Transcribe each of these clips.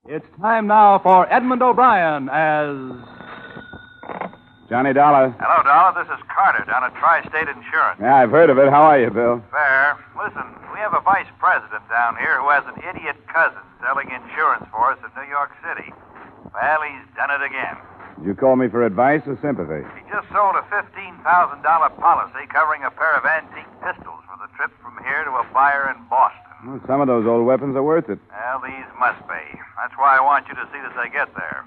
It's time now for Edmund O'Brien as... Johnny Dollar. Hello, Dollar. This is Carter down at Tri-State Insurance. Yeah, I've heard of it. How are you, Bill? Fair. Listen, we have a vice president down here who has an idiot cousin selling insurance for us in New York City. Well, he's done it again. Did you call me for advice or sympathy? He just sold a $15,000 policy covering a pair of antique pistols for the trip from here to a buyer in Boston. Well, some of those old weapons are worth it. Well, these must be. That's why I want you to see that they get there.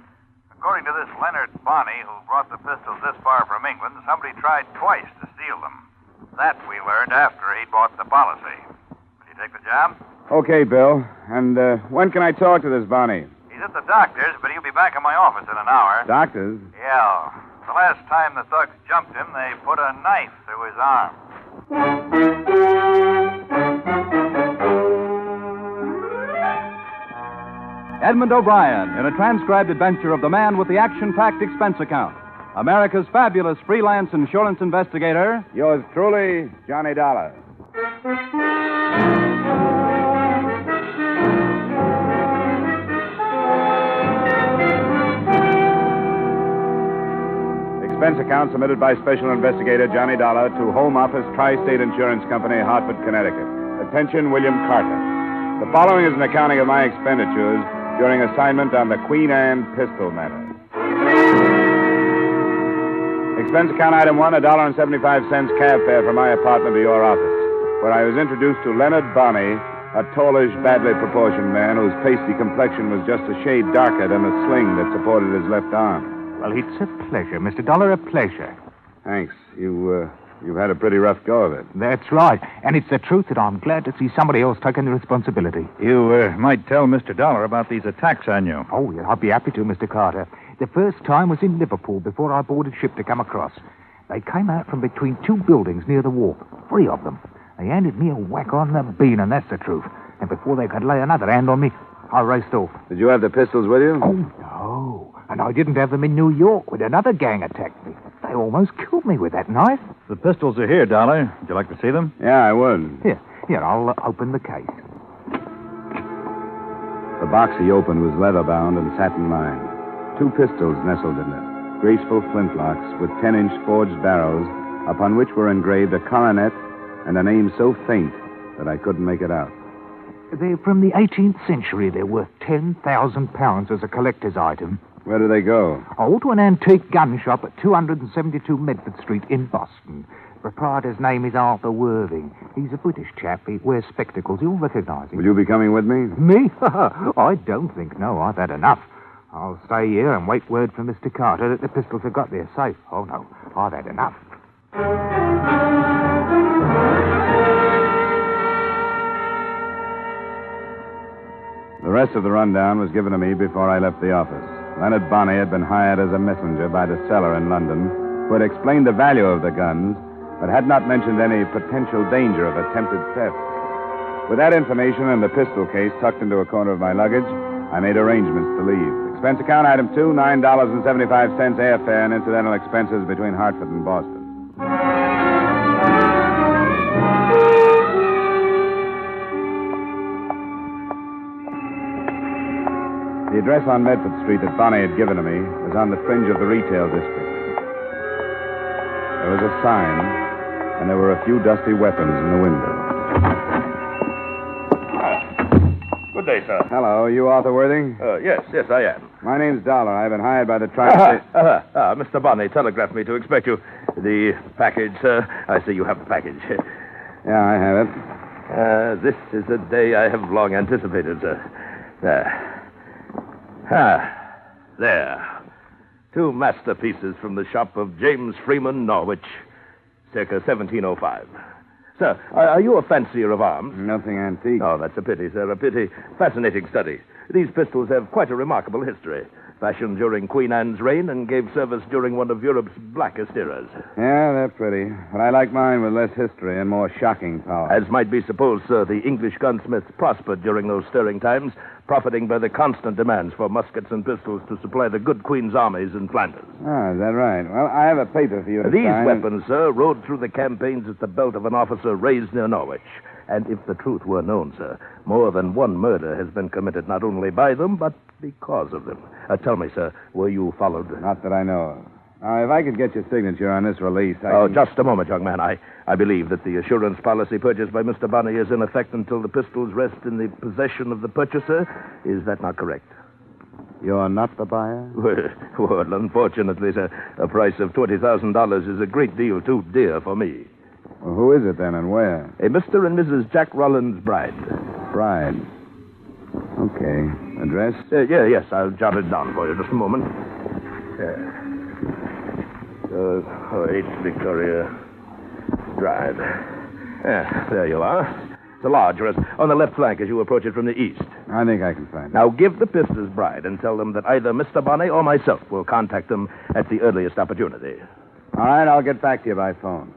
According to this Leonard Bonney, who brought the pistols this far from England, somebody tried twice to steal them. That we learned after he bought the policy. Will you take the job? Okay, Bill. And when can I talk to this Bonnie? He's at the doctor's, but he'll be back in my office in an hour. Doctor's? Yeah. The last time the thugs jumped him, they put a knife through his arm. Edmund O'Brien in a transcribed adventure of the man with the action-packed expense account. America's fabulous freelance insurance investigator. Yours truly, Johnny Dollar. Expense account submitted by Special Investigator Johnny Dollar to Home Office Tri-State Insurance Company, Hartford, Connecticut. Attention, William Carter. The following is an accounting of my expenditures during assignment on the Queen Anne pistol matter. Expense account item 1, $1.75 cab fare from my apartment to your office, where I was introduced to Leonard Bonney, a tallish, badly proportioned man whose pasty complexion was just a shade darker than the sling that supported his left arm. Well, it's a pleasure, Mr. Dollar, a pleasure. Thanks. You've had a pretty rough go of it. That's right. And it's the truth that I'm glad to see somebody else taking the responsibility. You might tell Mr. Dollar about these attacks on you. Oh, yeah, I'd be happy to, Mr. Carter. The first time was in Liverpool before I boarded ship to come across. They came out from between two buildings near the wharf, 3 of them. They handed me a whack on the bean, and that's the truth. And before they could lay another hand on me, I raced off. Did you have the pistols with you? Oh, no. And I didn't have them in New York when another gang attacked me. They almost killed me with that knife. The pistols are here, Dollar. Would you like to see them? Yeah, I would. Here, I'll open the case. The box he opened was leather-bound and satin-lined. 2 pistols nestled in it, graceful flintlocks with 10-inch forged barrels, upon which were engraved a coronet and a name so faint that I couldn't make it out. They're from the 18th century. They're worth £10,000 as a collector's item. Where do they go? Oh, to an antique gun shop at 272 Medford Street in Boston. The proprietor's name is Arthur Worthing. He's a British chap. He wears spectacles. You'll recognize him. Will you be coming with me? Me? I don't think no. I've had enough. I'll stay here and wait word from Mr. Carter that the pistols have got there safe. Oh, no. I've had enough. The rest of the rundown was given to me before I left the office. Leonard Bonney had been hired as a messenger by the seller in London, who had explained the value of the guns, but had not mentioned any potential danger of attempted theft. With that information and the pistol case tucked into a corner of my luggage, I made arrangements to leave. Expense account item 2, $9.75 airfare and incidental expenses between Hartford and Boston. The address on Medford Street that Bonney had given to me was on the fringe of the retail district. There was a sign, and there were a few dusty weapons in the window. Good day, sir. Hello, you Arthur Worthing? Yes, I am. My name's Dollar. I've been hired by the Tri-State... Mr. Bonney telegraphed me to expect you. The package, sir. I see you have the package. Yeah, I have it. This is a day I have long anticipated, sir. There. 2 masterpieces from the shop of James Freeman, Norwich, circa 1705. Sir, are you a fancier of arms? Nothing antique. Oh, that's a pity, sir, a pity. Fascinating study. These pistols have quite a remarkable history. Fashioned during Queen Anne's reign and gave service during one of Europe's blackest eras. Yeah, they're pretty. But I like mine with less history and more shocking power. As might be supposed, sir, the English gunsmiths prospered during those stirring times, profiting by the constant demands for muskets and pistols to supply the good Queen's armies in Flanders. Ah, is that right? Well, I have a paper for you to These sign. weapons, sir, rode through the campaigns at the belt of an officer raised near Norwich. And if the truth were known, sir, more than one murder has been committed not only by them, but because of them. Tell me, sir, were you followed? Not that I know of. Now, if I could get your signature on this release, Just a moment, young man. I believe that the assurance policy purchased by Mr. Bonney is in effect until the pistols rest in the possession of the purchaser. Is that not correct? You're not the buyer? Well, unfortunately, sir, a price of $20,000 is a great deal too dear for me. Well, who is it then, and where? A Mr. and Mrs. Jack Rollins Bride. Bride. Okay. Address? Yes, I'll jot it down for you. Just a moment. 8 Victoria Drive. There you are. It's a large rest on the left flank as you approach it from the east. I think I can find it. Now, give the Pister's Bride and tell them that either Mr. Bonney or myself will contact them at the earliest opportunity. All right, I'll get back to you by phone.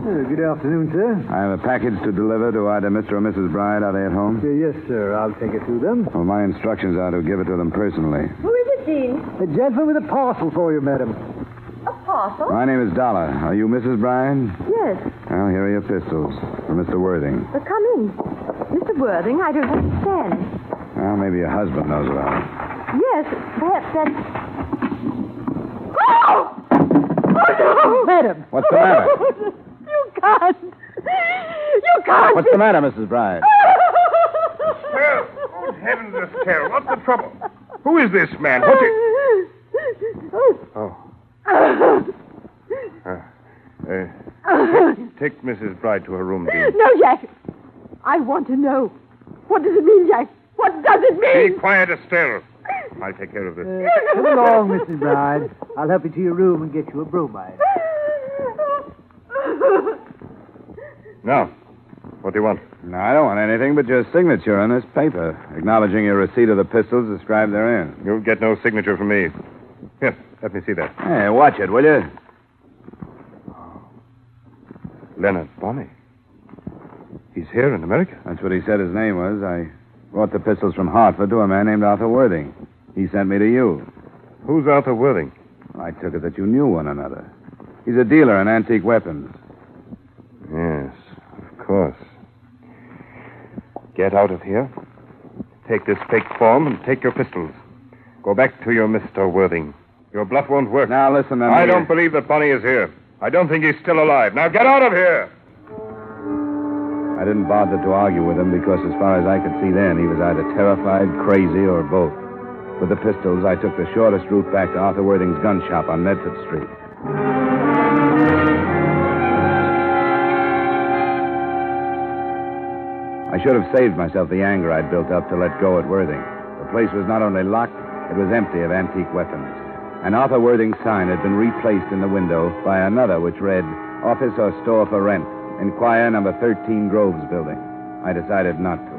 Good afternoon, sir. I have a package to deliver to either Mr. or Mrs. Bride. Are they at home? Yes, sir. I'll take it to them. Well, my instructions are to give it to them personally. Who is it, Dean? A gentleman with a parcel for you, madam. A parcel? My name is Dollar. Are you Mrs. Bride? Yes. Well, here are your pistols for Mr. Worthing. But come in. Mr. Worthing, I don't understand. Well, maybe your husband knows about it. Yes, perhaps that... Oh! Oh, no! Madam! What's the matter? You can't. You can't. What's the matter, Mrs. Bride? Estelle! Oh, heavens, Estelle, what's the trouble? Who is this man? What's it? Oh. Take Mrs. Bride to her room, Dean. No, Jack. I want to know. What does it mean, Jack? What does it mean? Be quiet, Estelle. I'll take care of this. Come along, Mrs. Bride. I'll help you to your room and get you a bromide. Now, what do you want? No, I don't want anything but your signature on this paper, acknowledging your receipt of the pistols described therein. You'll get no signature from me. Here, let me see that. Hey, watch it, will you? Leonard Bonney. He's here in America. That's what he said his name was. I brought the pistols from Hartford to a man named Arthur Worthing. He sent me to you. Who's Arthur Worthing? I took it that you knew one another. He's a dealer in antique weapons. Yes, of course. Get out of here. Take this fake form and take your pistols. Go back to your Mr. Worthing. Your bluff won't work. Now, listen, then. I don't believe that Bonney is here. I don't think he's still alive. Now, get out of here! I didn't bother to argue with him because, as far as I could see then, he was either terrified, crazy, or both. With the pistols, I took the shortest route back to Arthur Worthing's gun shop on Medford Street. I should have saved myself the anger I'd built up to let go at Worthing. The place was not only locked, it was empty of antique weapons. And Arthur Worthing's sign had been replaced in the window by another which read, Office or Store for Rent. Inquire number 13 Groves Building. I decided not to.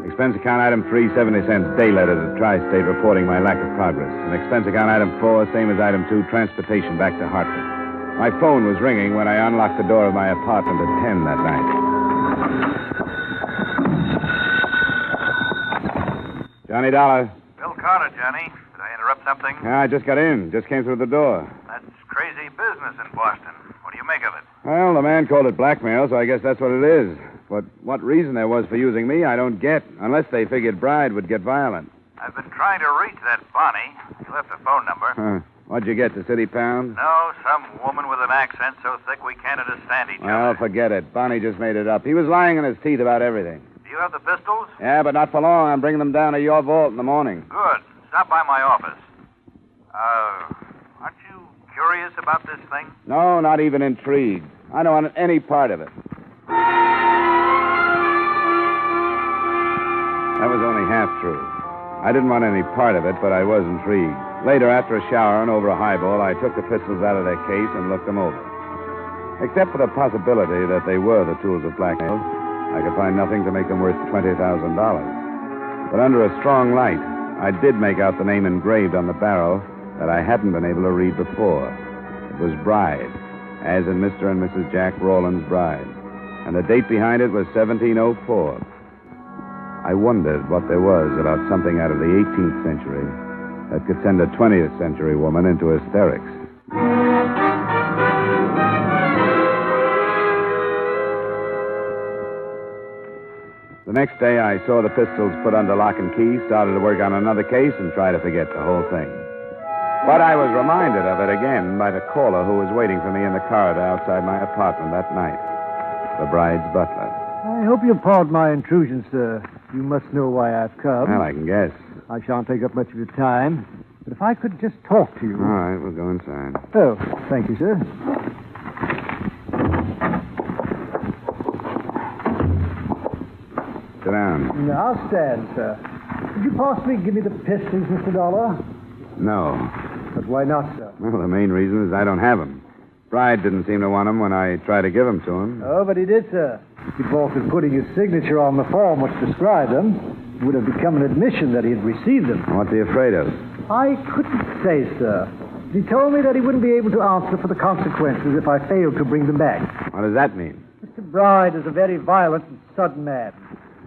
Expense account item 3, 70 cents day letter to Tri-State reporting my lack of progress. And expense account item 4, same as item 2, transportation back to Hartford. My phone was ringing when I unlocked the door of my apartment at 10 that night. Johnny Dollar. Bill Carter, Johnny. Did I interrupt something? Yeah, I just got in. Just came through the door. That's crazy business in Boston. What do you make of it? Well, the man called it blackmail, so I guess that's what it is. But what reason there was for using me, I don't get. Unless they figured Bride would get violent. I've been trying to reach that Bonney. He left a phone number. What'd you get, the city pound? No, some woman with an accent so thick we can't understand each Well, other. forget it. Bonnie just made it up. He was lying on his teeth about everything. Do you have the pistols? Yeah, but not for long. I'm bringing them down to your vault in the morning. Good. Stop by my office. Aren't you curious about this thing? No, not even intrigued. I don't want any part of it. That was only half true. I didn't want any part of it, but I was intrigued. Later, after a shower and over a highball, I took the pistols out of their case and looked them over. Except for the possibility that they were the tools of blackmail, I could find nothing to make them worth $20,000. But under a strong light, I did make out the name engraved on the barrel that I hadn't been able to read before. It was Bride, as in Mr. and Mrs. Jack Rowland's Bride. And the date behind it was 1704. I wondered what there was about something out of the 18th century that could send a 20th century woman into hysterics. The next day, I saw the pistols put under lock and key, started to work on another case, and tried to forget the whole thing. But I was reminded of it again by the caller who was waiting for me in the corridor outside my apartment that night, the bride's butler. I hope you'll pardon my intrusion, sir. You must know why I've come. Well, I can guess. I shan't take up much of your time. But if I could just talk to you. All right, we'll go inside. Oh, thank you, sir. Sit down. I'll stand, sir. Could you possibly give me the pistols, Mr. Dollar? No. But why not, sir? Well, the main reason is I don't have them. Bride didn't seem to want them when I tried to give them to him. Oh, but he did, sir. If you'd balked at putting his signature on the form which described them, it would have become an admission that he had received them. What's he afraid of? I couldn't say, sir. He told me that he wouldn't be able to answer for the consequences if I failed to bring them back. What does that mean? Mr. Bride is a very violent and sudden man.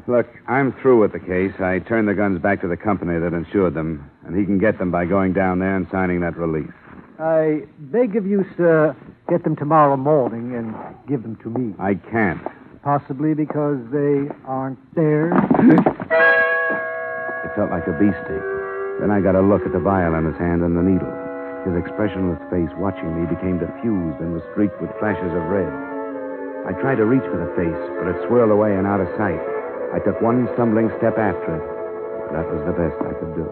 Look, I'm through with the case. I turned the guns back to the company that insured them, and he can get them by going down there and signing that release. I beg of you, sir, get them tomorrow morning and give them to me. I can't. Possibly because they aren't there. It felt like a beefsteak. Then I got a look at the vial in his hand and the needle. His expressionless face watching me became diffused and was streaked with flashes of red. I tried to reach for the face, but it swirled away and out of sight. I took one stumbling step after it. That was the best I could do.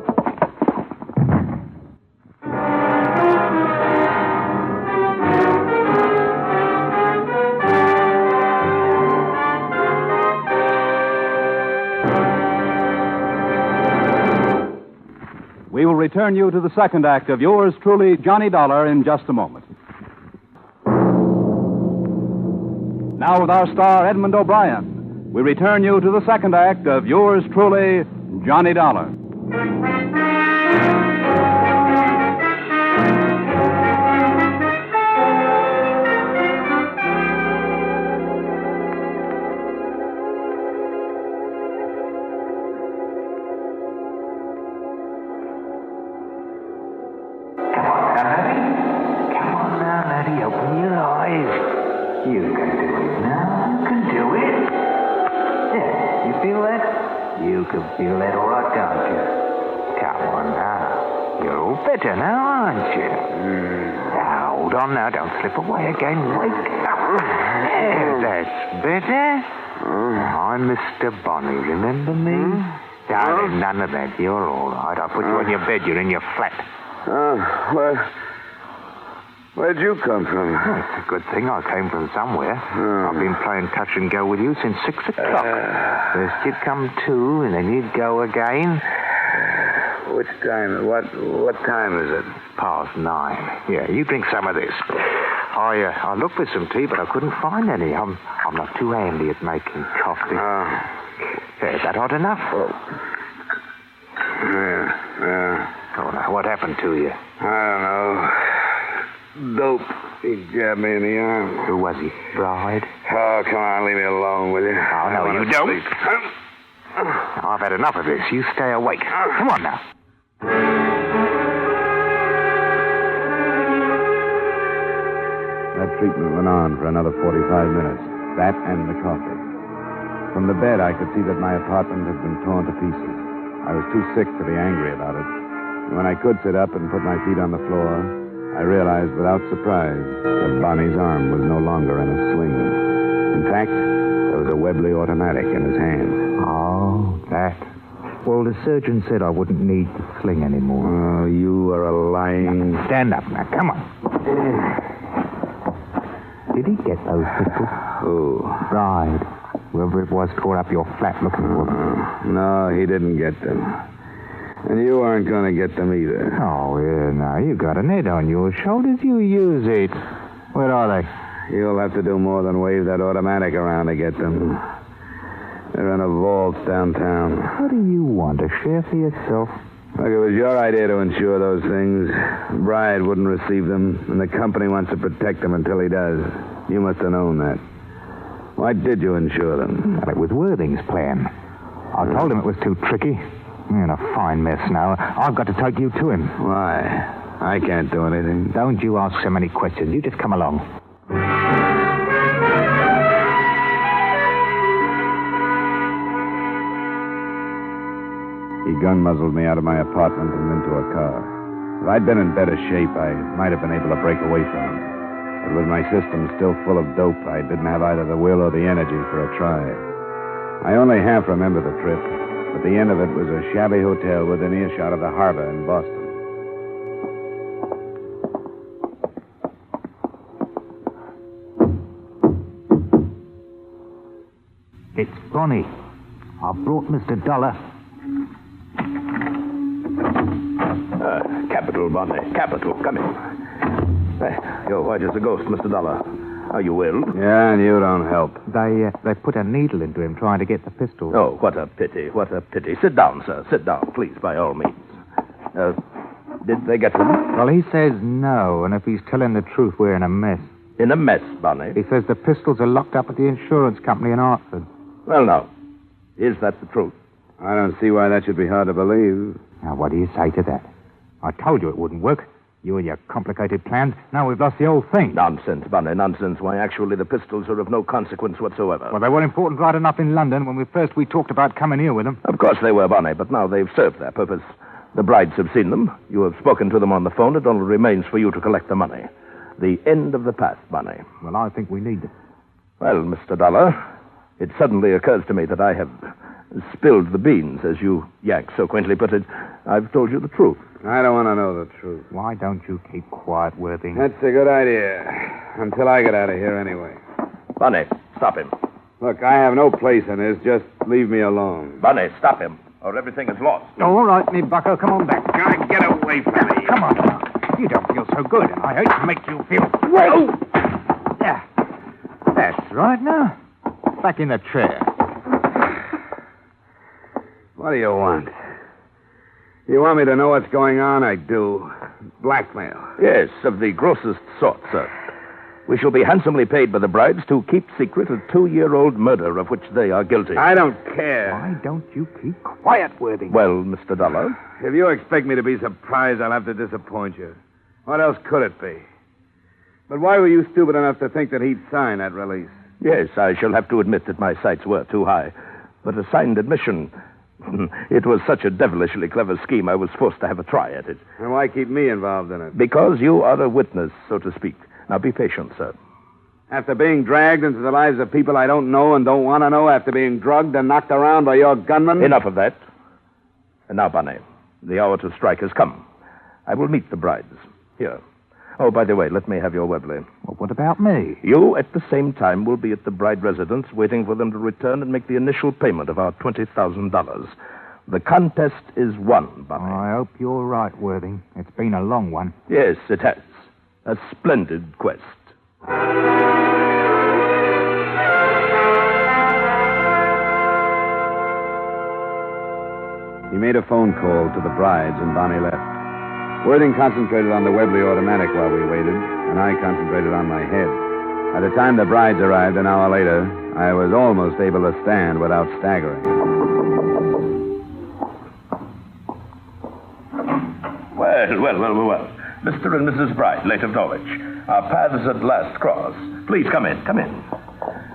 We will return you to the second act of yours truly, Johnny Dollar, in just a moment. Now with our star, Edmund O'Brien, we return you to the second act of yours truly, Johnny Dollar. You can feel that all right, don't you? Come on now. You're all better now, aren't you? Now, hold on now. Don't slip away again. Wake up. There, that's better. I'm Mr. Bonnie. Remember me? Darling, none of that. You're all right. I'll put you on your bed. You're in your flat. Where'd you come from? Oh, it's a good thing I came from somewhere. I've been playing touch and go with you since 6 o'clock. First you'd come to, and then you'd go again. Which time? What time is it? Past 9. Yeah, you drink some of this. I looked for some tea, but I couldn't find any. I'm not too handy at making coffee. Is that hot enough? Yeah. Oh, now, what happened to you? I don't know. Dope. He jabbed me in the arm. Who was he? Bride? Oh, come on, leave me alone, will you? Oh, no, you don't. I've had enough of this. You stay awake. Come on now. That treatment went on for another 45 minutes. That and the coffee. From the bed, I could see that my apartment had been torn to pieces. I was too sick to be angry about it. And when I could sit up and put my feet on the floor, I realized without surprise that Bonnie's arm was no longer in a sling. In fact, there was a Webley automatic in his hand. Oh, that. Well, the surgeon said I wouldn't need the sling anymore. Oh, you are a lying... Now, stand up now. Come on. Did he get those pistols? Who? Bride. Whoever it was tore up your flat looking for them. No, he didn't get them. And you aren't going to get them either. Oh, yeah, now, you got a net on your shoulders. You use it. Where are they? You'll have to do more than wave that automatic around to get them. They're in a vault downtown. What do you want? A share for yourself? Look, it was your idea to insure those things. Bride wouldn't receive them, and the company wants to protect them until he does. You must have known that. Why did you insure them? Well, it was Worthing's plan. I told him it was too tricky. You're in a fine mess now. I've got to take you to him. Why? I can't do anything. Don't you ask so many questions. You just come along. He gun-muzzled me out of my apartment and into a car. If I'd been in better shape, I might have been able to break away from him. But with my system still full of dope, I didn't have either the will or the energy for a try. I only half remember the trip, but the end of it was a shabby hotel within earshot of the harbor in Boston. It's Bonnie. I brought Mr. Dollar. Capital, Bonnie. Capital. Come in. You're white as a ghost, Mr. Dollar. Are you ill? Yeah, and you don't help. They put a needle into him trying to get the pistol. Oh, what a pity. What a pity. Sit down, sir. Sit down, please, by all means. Did they get them? Well, he says no, and if he's telling the truth, we're in a mess. In a mess, Bonnie. He says the pistols are locked up at the insurance company in Hartford. Well, now, is that the truth? I don't see why that should be hard to believe. Now, what do you say to that? I told you it wouldn't work. You and your complicated plans. Now we've lost the whole thing. Nonsense, Bonnie, nonsense. Why, actually, the pistols are of no consequence whatsoever. Well, they were important right enough in London when we talked about coming here with them. Of course they were, Bonnie, but now they've served their purpose. The brides have seen them. You have spoken to them on the phone. It only remains for you to collect the money. The end of the past, Bonnie. Well, I think we need them. Well, Mr. Dollar, it suddenly occurs to me that I have spilled the beans, as you yank so quaintly put it. I've told you the truth. I don't want to know the truth. Why don't you keep quiet, Worthing? That's a good idea. Until I get out of here anyway. Bonnie, stop him. Look, I have no place in this. Just leave me alone. Bonnie, stop him, or everything is lost. All right, me bucko, come on back. God, get away from me. Come on. You don't feel so good, and I hate to make you feel... Well! Yeah. That's right now. Back in the chair. What do you want? You want me to know what's going on? I do. Blackmail. Yes, of the grossest sort, sir. We shall be handsomely paid by the brides to keep secret a 2-year-old murder of which they are guilty. I don't care. Why don't you keep quiet, Worthing? Well, Mr. Dollar? If you expect me to be surprised, I'll have to disappoint you. What else could it be? But why were you stupid enough to think that he'd sign that release? Yes, I shall have to admit that my sights were too high. But a signed admission... It was such a devilishly clever scheme, I was forced to have a try at it. And why keep me involved in it? Because you are a witness, so to speak. Now, be patient, sir. After being dragged into the lives of people I don't know and don't want to know, after being drugged and knocked around by your gunman? Enough of that. And now, Bonnie, the hour to strike has come. I will meet the brides. Here. Oh, by the way, let me have your Webley. Well, what about me? You, at the same time, will be at the bride residence waiting for them to return and make the initial payment of our $20,000. The contest is won, Bonnie. I hope you're right, Worthing. It's been a long one. Yes, it has. A splendid quest. He made a phone call to the brides, and Bonnie left. Worthing concentrated on the Webley automatic while we waited, and I concentrated on my head. By the time the brides arrived an hour later, I was almost able to stand without staggering. Well. Mr. and Mrs. Bride, late of Norwich. Our paths at last cross. Please come in.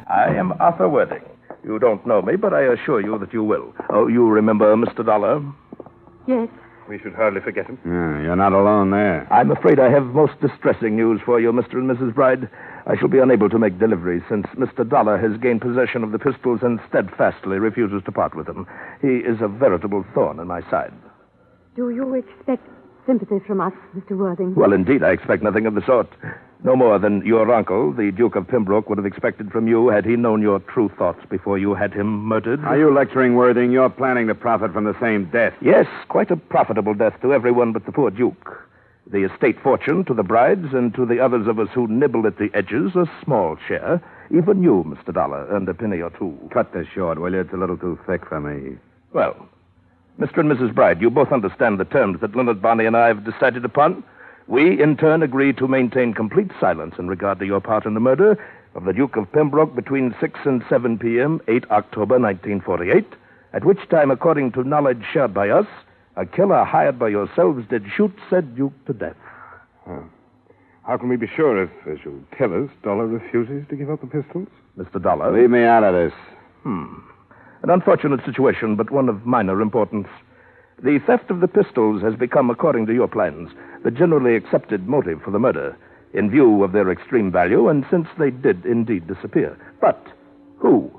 I am Arthur Worthing. You don't know me, but I assure you that you will. Oh, you remember Mr. Dollar? Yes. We should hardly forget him. Yeah, you're not alone there. I'm afraid I have most distressing news for you, Mr. and Mrs. Bride. I shall be unable to make deliveries since Mr. Dollar has gained possession of the pistols and steadfastly refuses to part with them. He is a veritable thorn in my side. Do you expect sympathy from us, Mr. Worthing? Well, indeed, I expect nothing of the sort. No more than your uncle, the Duke of Pembroke, would have expected from you had he known your true thoughts before you had him murdered. Are you lecturing, Worthing? You're planning to profit from the same death. Yes, quite a profitable death to everyone but the poor Duke. The estate fortune to the brides and to the others of us who nibble at the edges, a small share. Even you, Mr. Dollar, earned a penny or two. Cut this short, will you? It's a little too thick for me. Well, Mr. and Mrs. Bride, you both understand the terms that Leonard Barney and I have decided upon. We, in turn, agree to maintain complete silence in regard to your part in the murder of the Duke of Pembroke between 6 and 7 p.m., 8 October 1948, at which time, according to knowledge shared by us, a killer hired by yourselves did shoot said Duke to death. How can we be sure if, as you tell us, Dollar refuses to give up the pistols? Mr. Dollar? Leave me out of this. An unfortunate situation, but one of minor importance. The theft of the pistols has become, according to your plans, the generally accepted motive for the murder, in view of their extreme value, and since they did indeed disappear. But who?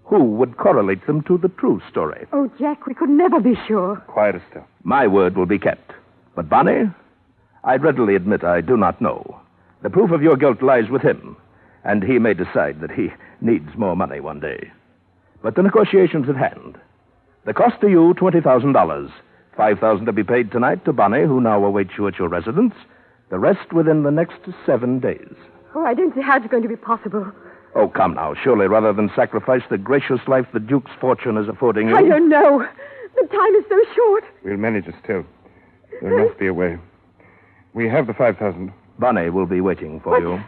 Who would correlate them to the true story? Oh, Jack, we could never be sure. Quiet, Estelle. My word will be kept. But Barney, I readily admit I do not know. The proof of your guilt lies with him, and he may decide that he needs more money one day. But the negotiation's at hand. The cost to you, $20,000. $5,000 to be paid tonight to Barney, who now awaits you at your residence. The rest within the next 7 days. Oh, I don't see how it's going to be possible. Oh, come now. Surely, rather than sacrifice the gracious life the Duke's fortune is affording you... I don't know. The time is so short. We'll manage it still. There must be a way. We have the 5,000. Barney will be waiting for you.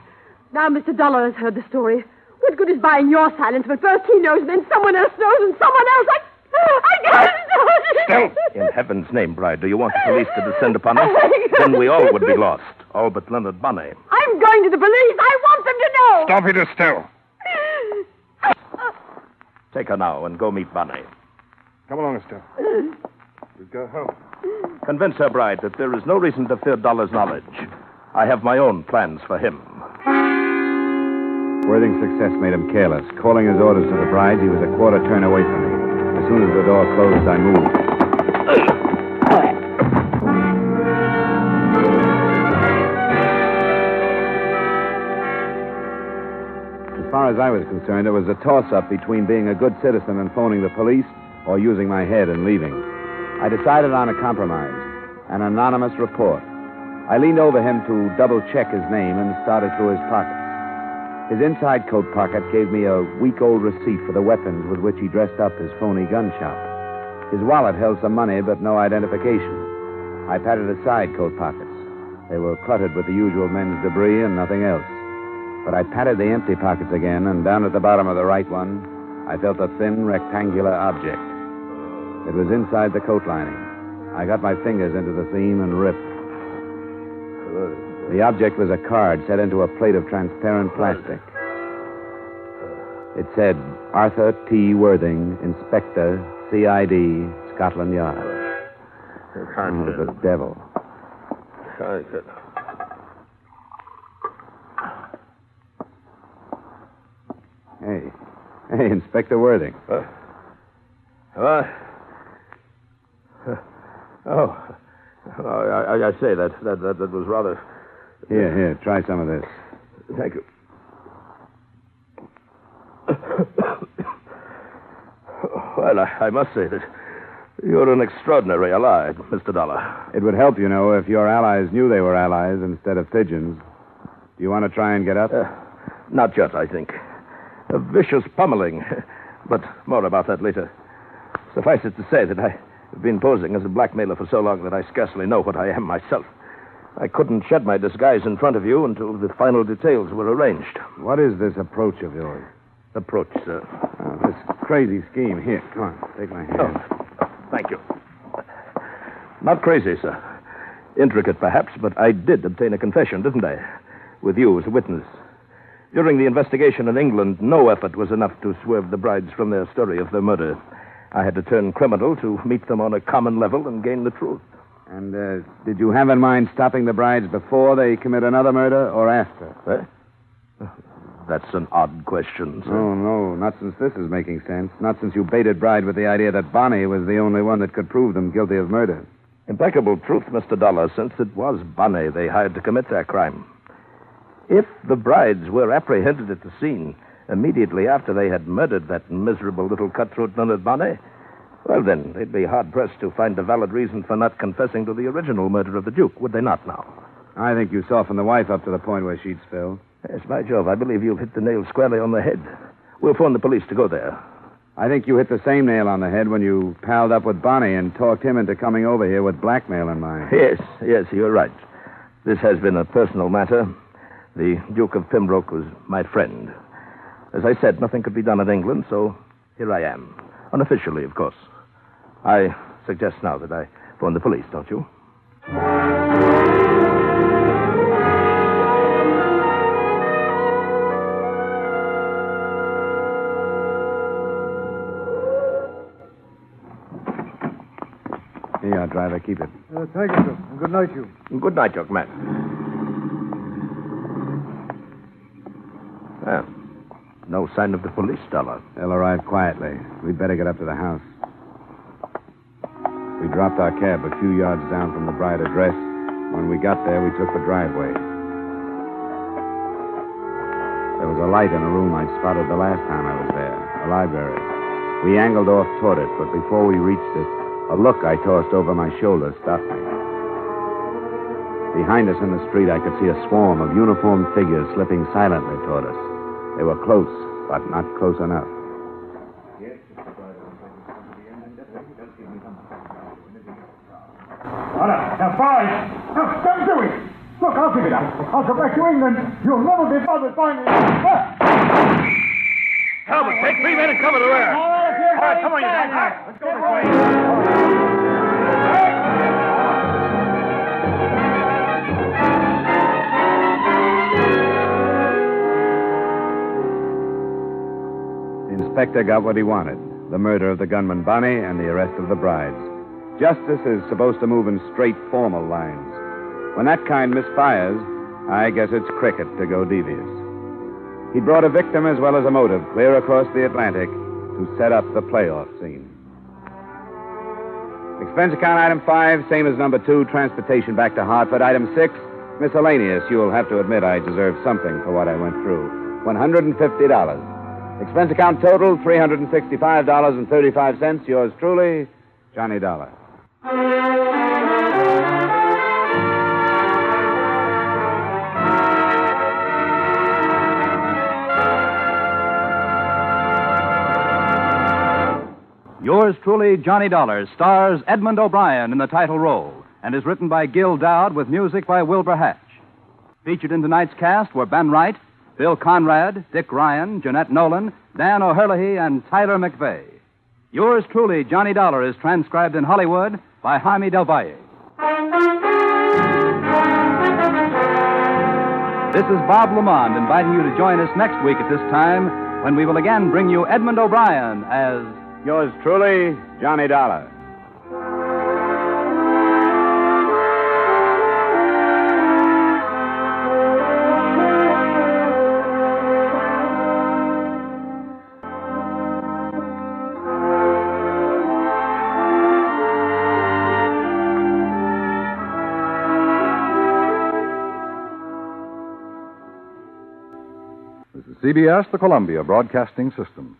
Now Mr. Dollar has heard the story. What good is buying your silence when first he knows and then someone else knows and someone else... I can't... In heaven's name, Bride, do you want the police to descend upon us? Then we all would be lost. All but Leonard Barney. I'm going to the police. I want them to know. Stop it, Estelle. Take her now and go meet Barney. Come along, Estelle. We'll go home. Convince her, Bride, that there is no reason to fear Dollar's knowledge. I have my own plans for him. Worthing's success made him careless. Calling his orders to the bride, he was a quarter turn away from me. As soon as the door closed, I moved. As far as I was concerned, it was a toss-up between being a good citizen and phoning the police or using my head and leaving. I decided on a compromise, an anonymous report. I leaned over him to double-check his name and started through his pockets. His inside coat pocket gave me a week-old receipt for the weapons with which he dressed up his phony gun shop. His wallet held some money, but no identification. I patted his side coat pockets. They were cluttered with the usual men's debris and nothing else. But I patted the empty pockets again, and down at the bottom of the right one, I felt a thin, rectangular object. It was inside the coat lining. I got my fingers into the seam and ripped. The object was a card set into a plate of transparent plastic. It said, Arthur T. Worthing, Inspector, C.I.D., Scotland Yard. Oh, the devil. Hey, Inspector Worthing. I say that was rather... Here, try some of this. Thank you. Well, I must say that you're an extraordinary ally, Mr. Dollar. It would help, you know, if your allies knew they were allies instead of pigeons. Do you want to try and get up? Not yet, I think. A vicious pummeling. But more about that later. Suffice it to say that I've been posing as a blackmailer for so long that I scarcely know what I am myself. I couldn't shed my disguise in front of you until the final details were arranged. What is this approach of yours? Approach, sir. This crazy scheme. Here, come on, take my hand. Oh, thank you. Not crazy, sir. Intricate, perhaps, but I did obtain a confession, didn't I? With you as a witness. During the investigation in England, no effort was enough to swerve the brides from their story of their murder. I had to turn criminal to meet them on a common level and gain the truth. And did you have in mind stopping the brides before they commit another murder or after? That's an odd question, sir. Oh, no, not since this is making sense. Not since you baited Bride with the idea that Bonnie was the only one that could prove them guilty of murder. Impeccable truth, Mr. Dollar, since it was Bonnie they hired to commit their crime. If the brides were apprehended at the scene immediately after they had murdered that miserable little cutthroat Leonard Bonnie, well, then, they'd be hard-pressed to find a valid reason for not confessing to the original murder of the Duke, would they not now? I think you softened the wife up to the point where she'd spill. Yes, by Jove, I believe you've hit the nail squarely on the head. We'll phone the police to go there. I think you hit the same nail on the head when you palled up with Bonnie and talked him into coming over here with blackmail in mind. Yes, you're right. This has been a personal matter. The Duke of Pembroke was my friend. As I said, nothing could be done in England, so here I am. Unofficially, of course. I suggest now that I phone the police, don't you? Here you are, driver. Keep it. Thank you, sir. And good night, you. Good night, young man. Well, no sign of the police, Dollar. They'll arrive quietly. We'd better get up to the house. We dropped our cab a few yards down from the Bride address. When we got there, we took the driveway. There was a light in a room I'd spotted the last time I was there, a library. We angled off toward it, but before we reached it, a look I tossed over my shoulder stopped me. Behind us in the street, I could see a swarm of uniformed figures slipping silently toward us. They were close, but not close enough. Now, boys, don't do it. Look, I'll pick it up. I'll come back to England. You'll never be bothered by me. Talbot, take 3 men and cover the rear. All right, come on, you guys. Let's go this way. The inspector got what he wanted, the murder of the gunman Bonnie and the arrest of the brides. Justice is supposed to move in straight, formal lines. When that kind misfires, I guess it's cricket to go devious. He brought a victim as well as a motive clear across the Atlantic to set up the playoff scene. Expense account item 5, same as number 2, transportation back to Hartford. Item 6, miscellaneous. You'll have to admit I deserve something for what I went through. $150. Expense account total, $365.35. Yours truly, Johnny Dollar. Yours truly, Johnny Dollar, stars Edmund O'Brien in the title role and is written by Gil Dowd with music by Wilbur Hatch. Featured in tonight's cast were Ben Wright, Bill Conrad, Dick Ryan, Jeanette Nolan, Dan O'Hurley, and Tyler McVeigh. Yours truly, Johnny Dollar, is transcribed in Hollywood by Jaime Del Valle. This is Bob Lamond inviting you to join us next week at this time when we will again bring you Edmund O'Brien as Yours truly, Johnny Dollar. This is CBS, the Columbia Broadcasting System.